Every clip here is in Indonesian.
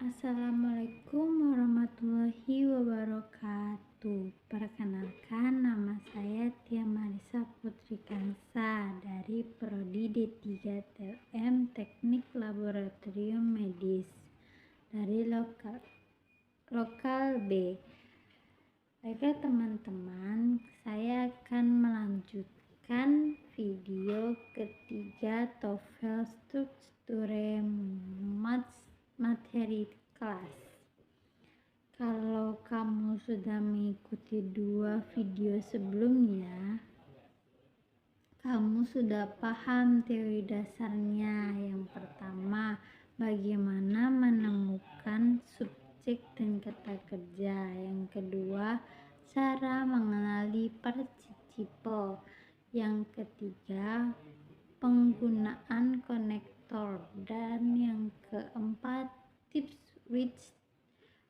Assalamualaikum warahmatullahi wabarakatuh. Perkenalkan, nama saya Tia Marisa Putri Kansa dari Prodi D3 TLM Teknik Laboratorium Medis dari lokal B. Baiklah teman-teman, saya akan melanjutkan video ketiga TOEFL Strukture materi kelas. Kalau kamu sudah mengikuti 2 video sebelumnya, kamu sudah paham teori dasarnya. Yang pertama, bagaimana menemukan subjek dan kata kerja. Yang kedua, cara mengenali partisiple. Yang ketiga, penggunaan konektor. Dan yang keempat, tips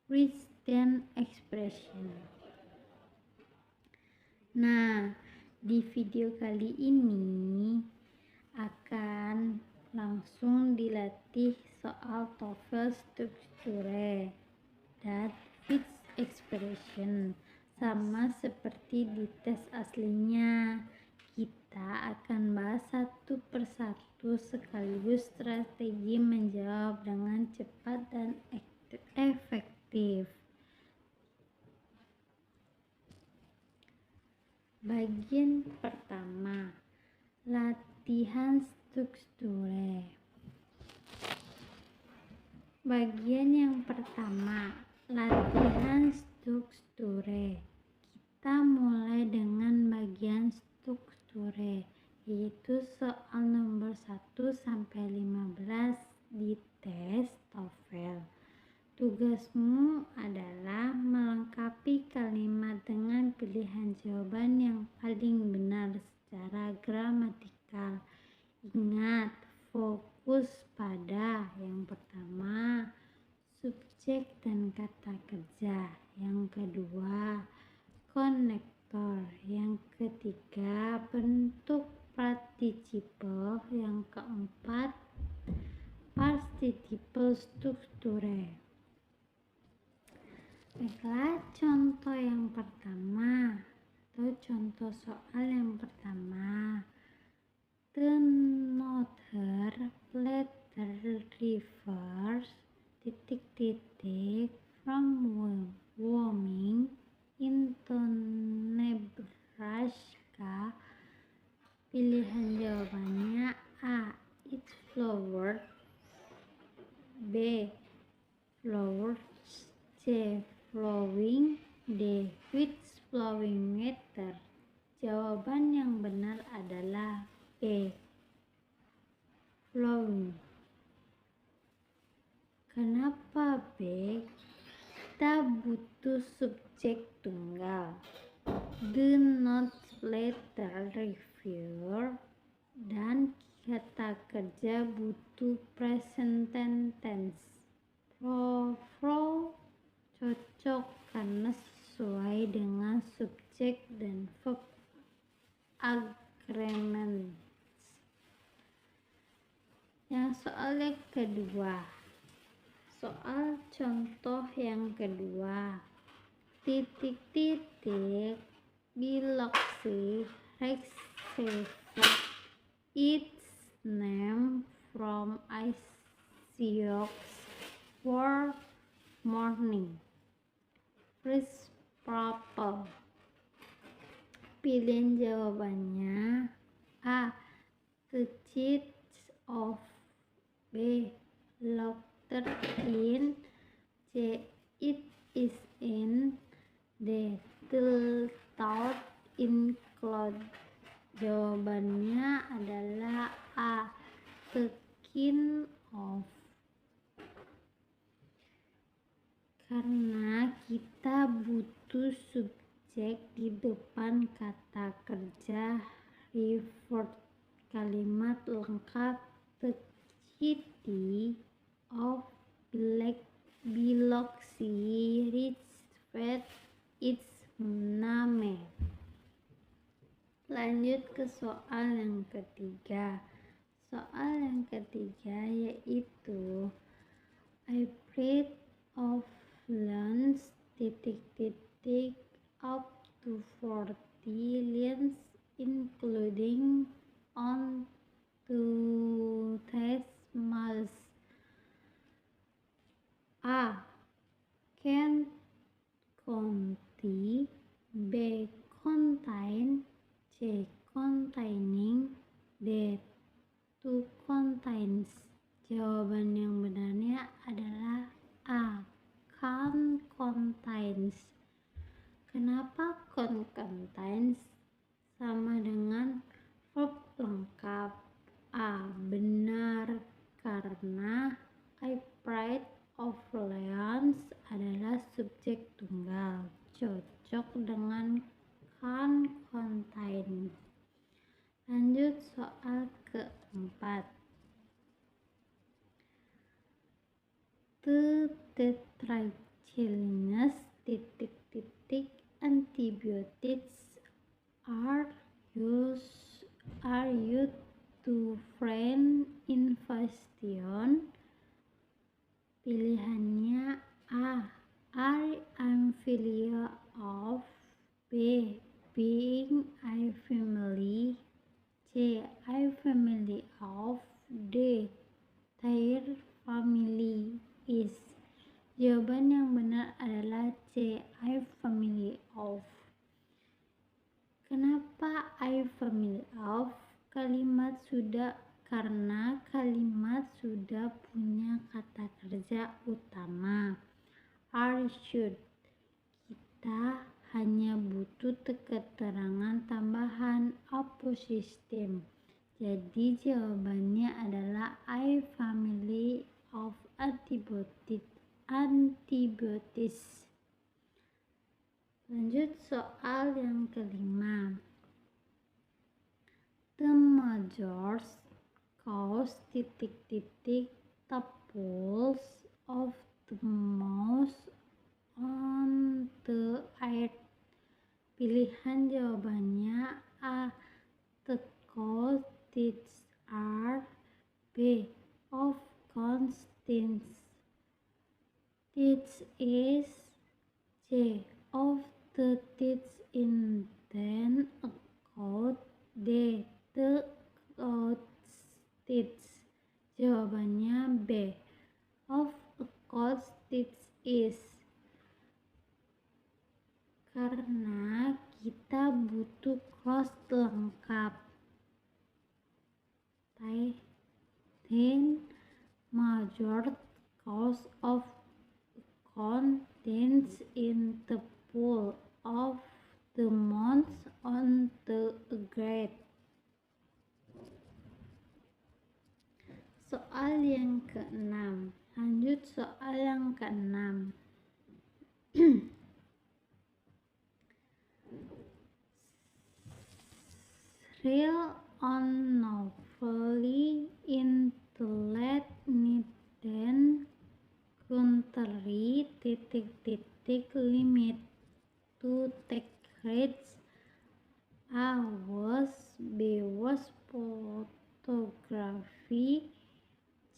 written expression. Nah, di video kali ini akan langsung dilatih soal TOEFL Strukture dan written expression. Sama seperti di tes aslinya, kita akan bahas satu persatu sekaligus strategi menjawab dengan cepat dan efektif. Bagian pertama, latihan strukture. Bagian yang pertama, latihan strukture. Kita mulai dengan bagian strukture, yaitu soal nomor 1 sampai 15 di tes TOEFL. Tugasmu adalah melengkapi kalimat dengan pilihan jawaban yang paling benar secara gramatikal. Ingat, fokus pada yang pertama, subjek dan kata kerja. Yang kedua, konektor. Yang ketiga, bentuk partisiple. Yang keempat, partisiple strukture. Baiklah, contoh yang pertama atau contoh soal yang pertama. The northern letter refers ... from Wyoming into Nebraska. Pilihan jawabannya A. It flowered, B. Flowers, C. Flowing, D. Which flowing matter. Jawaban yang benar adalah B. Flowing. Kenapa B? Kita butuh subjek tunggal. The not letter refer dan kata kerja butuh present tense. Flow cocok karena sesuai dengan subjek dan verb agreement. Yang soal yang kedua, soal contoh yang kedua. Biloxi received its name from Sioux for morning purple. Pilihan jawabannya A. The seeds of, B. Locked in, C. It is in, D. The thought include. Jawabannya adalah A. The kind of. Karena kita butuh subjek di depan kata kerja refer. Kalimat lengkap the city of Biloxi received its name. Lanjut ke soal yang ketiga. Soal yang ketiga yaitu I played of loans up to 40 liens, including on to test miles. A. Kent County. B. Contain. C. Containing. D. To contains. Jawaban yang benarnya adalah A. Contains. Kenapa contains sama dengan verb lengkap? A. Benar karena I pride of lions adalah subjek tunggal, cocok dengan contain. Lanjut soal keempat. The tetracyclines antibiotics are used to prevent infection. Pilihannya A. Are familiar of. B. Being a family. C. A family of. D. Their family is. Jawaban yang benar adalah C. A family of. Kenapa a family of? Karena kalimat sudah punya kata kerja utama are should. Kita hanya butuh keterangan tambahan aposistem. Jadi jawabannya adalah a family of antibiotics. Lanjut soal yang kelima. The major cause tuples of the mouse on the earth. Pilihan jawabannya A. The causes are. B. Of constants. Teeth is. C. Of the teeth in then a coat. D. The teeth. Jawabannya B. Of a coat teeth is. Karena kita butuh clause lengkap. Then major cause of contents in the pool of the months on the grade. Soal yang keenam. Lanjut soal yang keenam. Real on novelty intellect then country limit to take grades. A. Was. B. Was photography.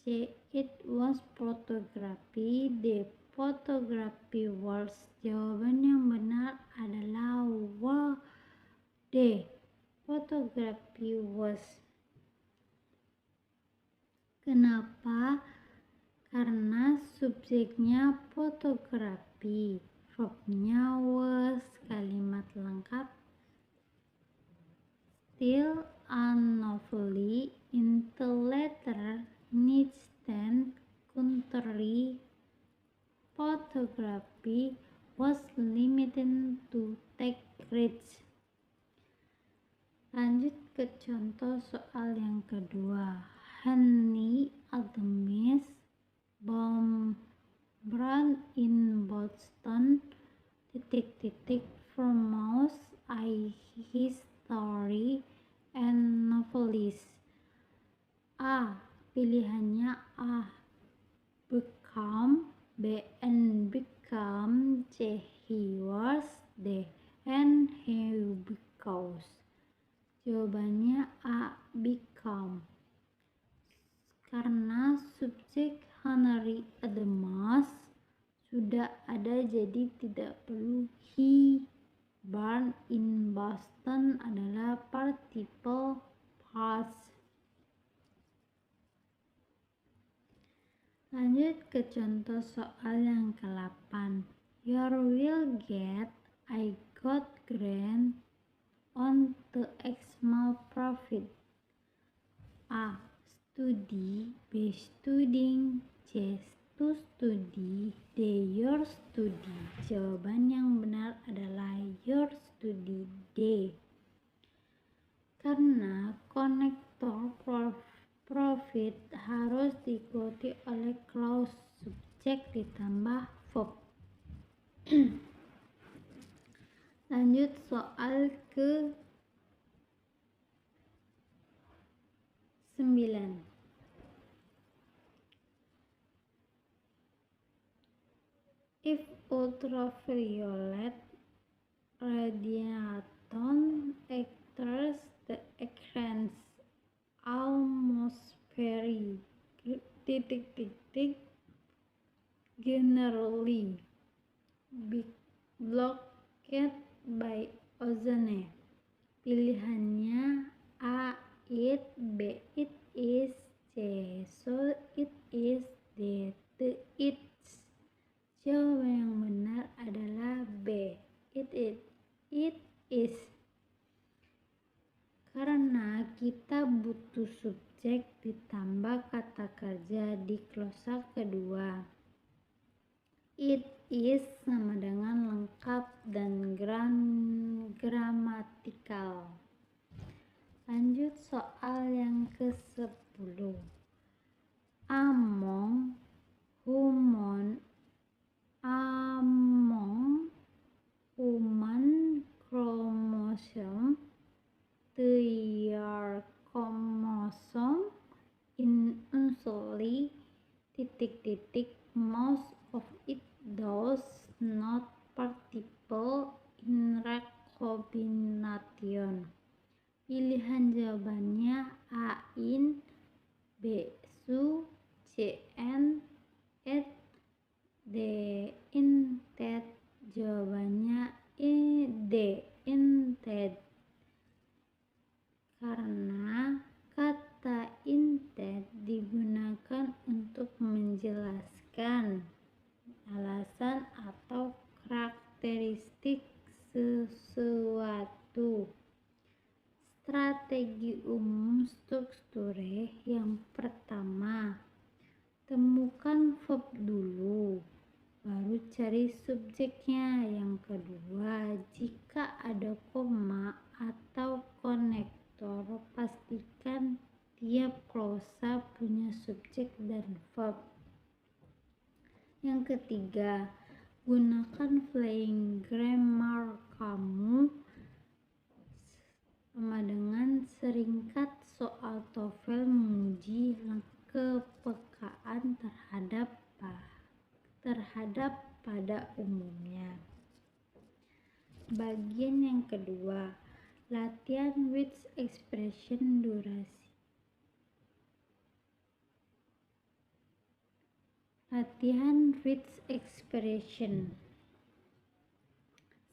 C. It was photography. D. Photography was. Jawaban yang benar adalah D. Photography was. Kenapa? Karena subjeknya fotografi, verbnya was, kalimat lengkap still unlawfully intellect needs then country photography was limited to take grades. Lanjut ke contoh soal yang kedua. Honey Adams born in Boston from mouse a history and novelist. A. Pilihannya A. Become. B. And become. C. He was. D. And he because. Jawabannya A. Become. Karena subjek Henry Adams sudah ada, jadi tidak perlu. He born in Boston adalah participle past. Lanjut ke contoh soal yang ke-8. You will get I got grant on the exmal profit. A. Study, B. Studying, C. To study, D. Your study. Jawaban yang benar adalah your study, D. Karena konektor profit harus diikuti oleh clause subjek ditambah verb. Lanjut soal ke 9. If ultraviolet radiation enters the Earth's atmosphere, generally blocked by ozone. Pilihannya A. It, B. It is, C. So it is, D. It's. Jawaban yang benar adalah B. It is. Karena kita butuh subjek ditambah kata kerja di klosa kedua. It is sama dengan lengkap dan gramatikal. Lanjut soal yang ke-10. Among human chromosome, their chromosome in usually most of it does not participate in recombination. Pilihan jawabannya A. In, B. Su, C. And, D. Instead. Jawabannya D. Instead. Karena kata instead digunakan untuk menjelaskan alasan atau karakteristik sesuatu. Strategi umum strukture yang pertama, temukan verb dulu, baru cari subjeknya. Yang kedua, jika ada koma atau konektor, pastikan tiap klausa punya subjek dan verb. Yang ketiga, gunakan flying grammar kamu sama dengan seringkat soal TOEFL menguji kepekaan terhadap pada umumnya. Bagian yang kedua, latihan with expression durasi. Latihan with expression.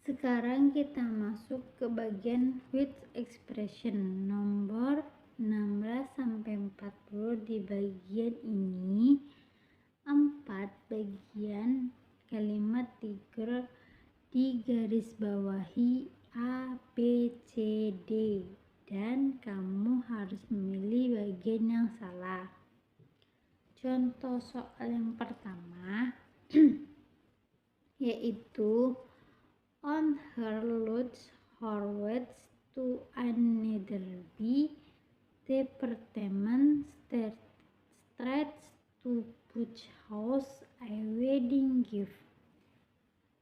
Sekarang kita masuk ke bagian with expression nomor 16-40. Di bagian ini 4 bagian kalimat digarisbawahi A, B, C, D, dan kamu harus memilih bagian yang salah. Contoh soal yang pertama yaitu on her lodge Horwitz to another bee department stretch to Butch House a wedding gift.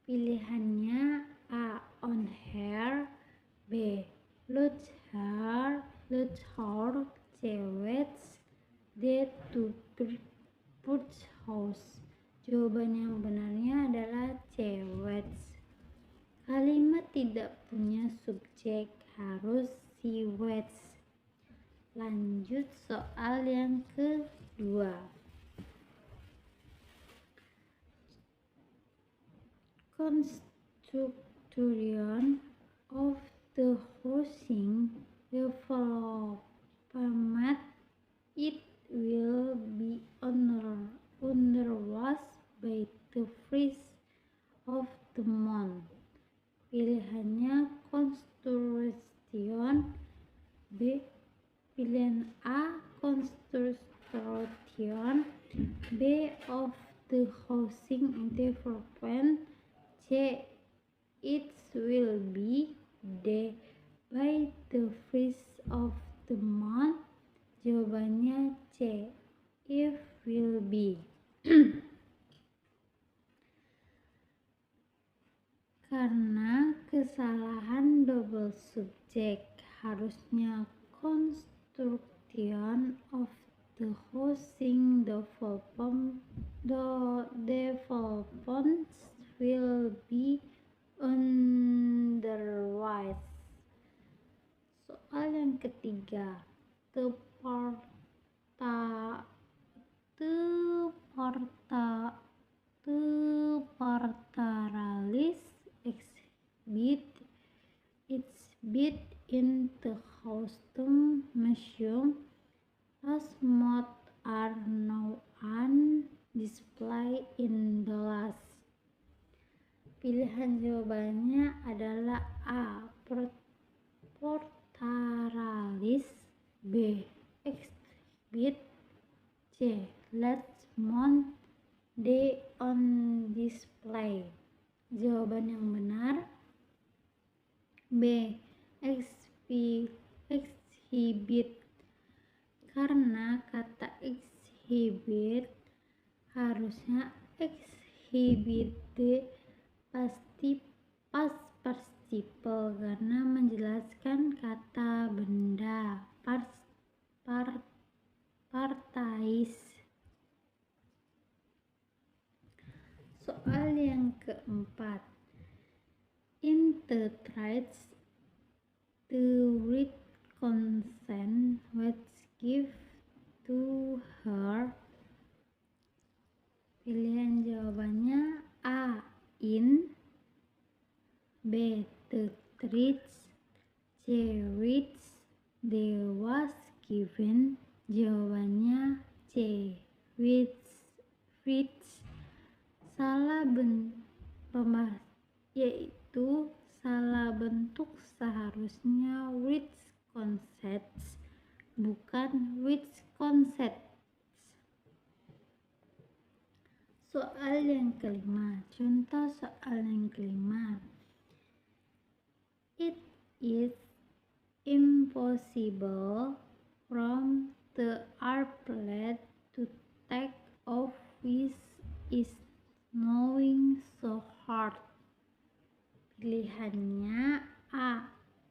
Pilihannya A. On her, B. Lodge her, C. Wets, D. To Butch House. Jawaban yang benarnya adalah C. Wets. Kalimat tidak punya subjek, harus si Wets. Lanjut soal yang kedua. construction of the housing development, it will be underway by the first of the month. Pilihannya construction. B. Pilihan A, construction. B, of the housing development. C, it will be. D, by the first of the month. Jawabannya C, it will be. Karena kesalahan double subjek, harusnya construction of the housing development will be underway. Soal yang ketiga, Portaralis exhibit in the Costume Museum as moths are now on display in Dallas. Pilihan jawabannya adalah A. Portaralis. B. Exhibit. C. Let's month. D. On display. Jawaban yang benar B. Exhibit. Karena kata exhibit harusnya exhibit pasti pas participle karena menjelaskan kata benda partais. Soal yang keempat, interprets the written consent was given to her. Pilihan jawabannya A. In. B. The threats. C. Reads. D. Was given. Jawabannya C. Reads. Salah yaitu salah bentuk, seharusnya with concepts bukan with concepts. Soal yang kelima, contoh soal yang kelima. It is impossible from the airplane to take off with is snowing so hard. Pilihannya A.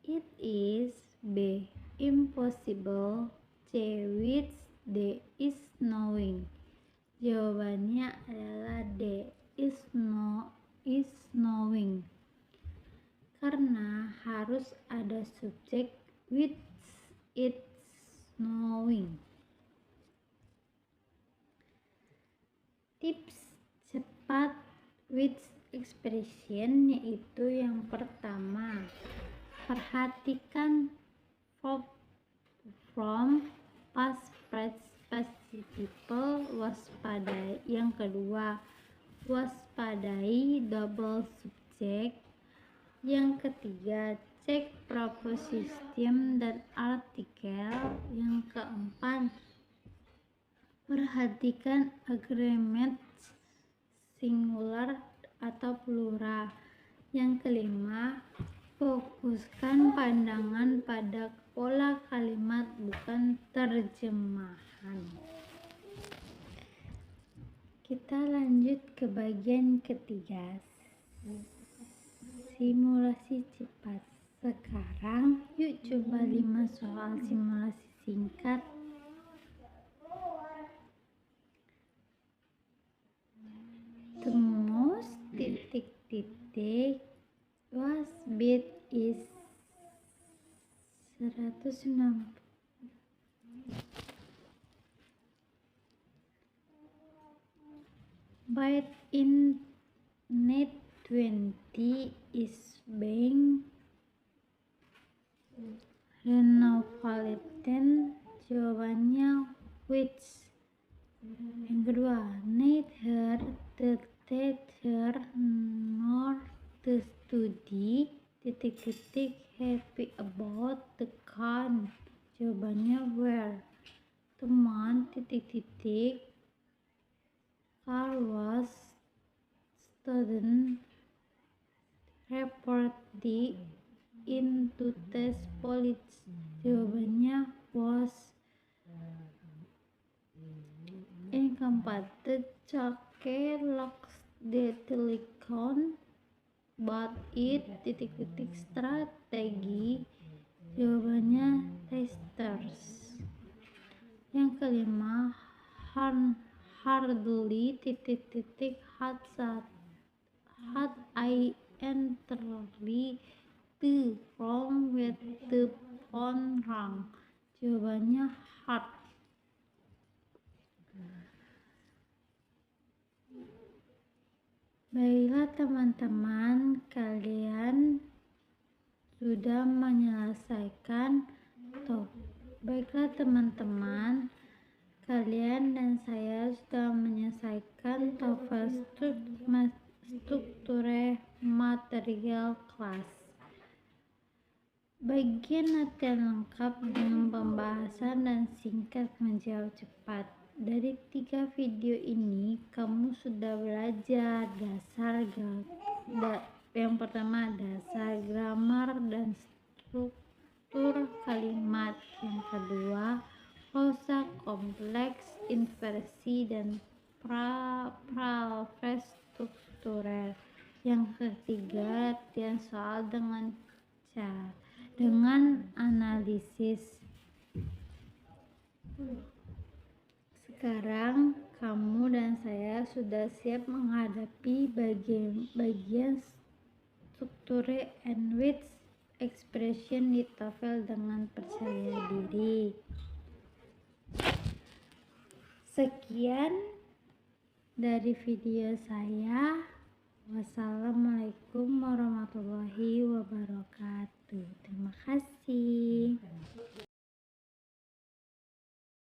It is. B. Impossible. C. With. D. Is snowing. Jawabannya adalah D. Is snowing. Karena harus ada subjek with it snowing. Tips cepat with expression yaitu yang pertama, perhatikan verb from past participle, waspadai. Yang kedua, waspadai double subject. Yang ketiga, cek preposition dan artikel. Yang keempat, perhatikan agreement singular atau plural. Yang kelima, fokuskan pandangan pada pola kalimat bukan terjemahan. Kita lanjut ke bagian ketiga, simulasi cepat. Sekarang yuk coba 5 soal simulasi singkat. The most titik-titik was bit is 190. Byte in net 20 is being renovated. Jawabannya which. Yang kedua, neither the teacher nor the student happy about the gun. Jawabannya where. Teman car was student reported into test police. Jawabannya was. Yang keempat, the Chake locks the telecom but it strategi. Jawabannya testers. Yang kelima, hardly had I entirely the wrong with the phone rang. Jawabannya hard. Baiklah teman-teman, kalian sudah menyelesaikan Baiklah teman-teman, kalian dan saya sudah menyelesaikan TOEFL struktur material kelas. Bagian latihan lengkap dengan pembahasan dan singkat menjawab cepat. Dari 3 video ini, kamu sudah belajar yang pertama dasar grammar dan struktur kalimat. Yang kedua, prosa kompleks, inversi, dan paraphrase strukturer. Yang ketiga, latihan soal dengan analisis. Sekarang kamu dan saya sudah siap menghadapi bagian struktur and with expression di TOEFL dengan percaya diri. Sekian dari video saya. Wassalamualaikum warahmatullahi wabarakatuh. Terima kasih.